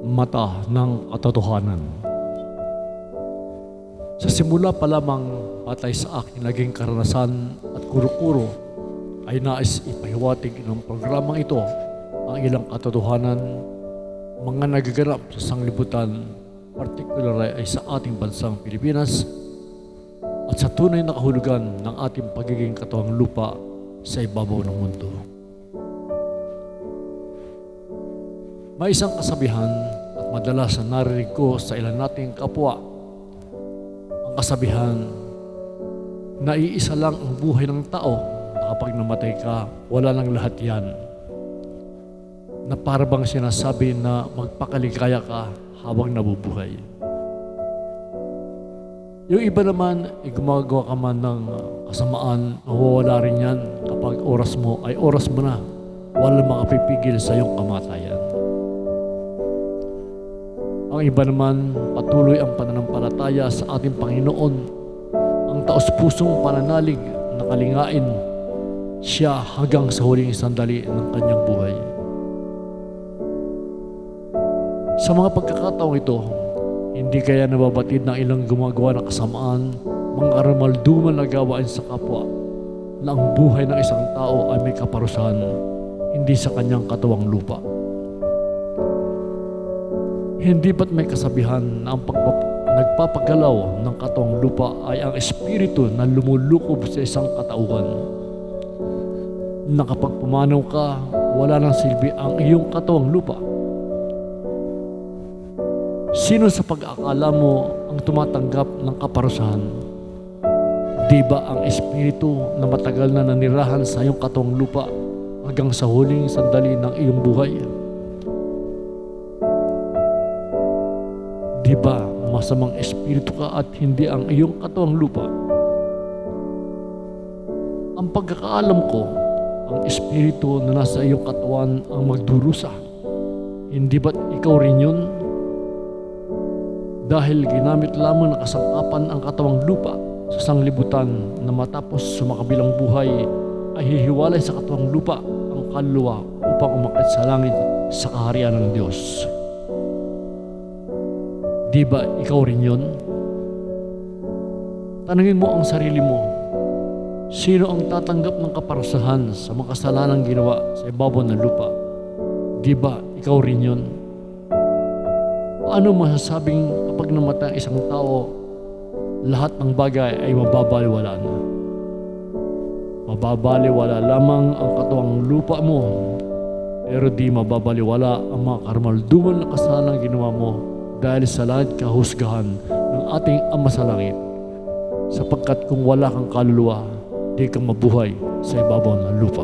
mata ng katotohanan. Sa simula pa lamang, patay sa aking naging karanasan at kuro-kuro, ay nais ipahiwatig ng programang ito ang ilang katotohanan, mga nagaganap sa sanglibutan, partikular ay sa ating bansang Pilipinas, at sa tunay na kahulugan ng ating pagiging katuwang lupa sa ibabaw ng mundo. May isang kasabihan at madalas na narinig ko sa ilan nating kapwa. Ang kasabihan na iisa lang ang buhay ng tao na kapag namatay ka, wala nang lahat yan. Na para bang sinasabi na magpakaligaya ka habang nabubuhay. Yung iba naman, gumagawa ka man ng kasamaan, mawawala rin yan kapag oras mo ay oras mo na. Walang makapipigil sa iyong kamatayan. Ang iba naman, patuloy ang pananampalataya sa ating Panginoon, ang taos-pusong pananalig na kalingain siya hanggang sa huling sandali ng kanyang buhay. Sa mga pagkakataong ito, hindi kaya nababatid ng ilang gumagawa ng kasamaan, mga karamalduman na gawain sa kapwa, na ang buhay ng isang tao ay may kaparusahan, hindi sa kanyang katuwang lupa. Hindi ba't may kasabihan na ang nagpapagalaw ng katuwang lupa ay ang espiritu na lumulukob sa isang katauhan? Na kapag pumanaw ka, wala nang silbi ang iyong katuwang lupa. Sino sa pag-aakala mo ang tumatanggap ng kaparusahan? Di ba ang espiritu na matagal na nanirahan sa iyong katuwang lupa hanggang sa huling sandali ng iyong buhay? Di ba masamang espiritu ka at hindi ang iyong katuwang lupa? Ang pagkakaalam ko, ang espiritu na nasa iyong katawan ang magdurusa. Hindi ba't ikaw rin yun? Dahil ginamit lamang na kasangkapan ang katawang lupa sa sanglibutan na matapos sumakabilang buhay ay hihiwalay sa katawang lupa ang kaluluwa upang umakyat sa langit sa kaharian ng Diyos. Di ba ikaw rin yun? Tanungin mo ang sarili mo, sino ang tatanggap ng kaparusahan sa mga kasalanang ginawa sa ibabaw ng lupa? Di ba ikaw rin yun? Paano masasabing kapag namatay ang isang tao, lahat ng bagay ay mababaliwala na? Mababaliwala lamang ang katuwang lupa mo, pero di mababaliwala ang mga karamalduman na kasalanang ginawa mo dahil sa langit kahusgahan ng ating Ama sa langit. Sapagkat kung wala kang kaluluwa, di ka mabuhay sa ibabaw ng lupa.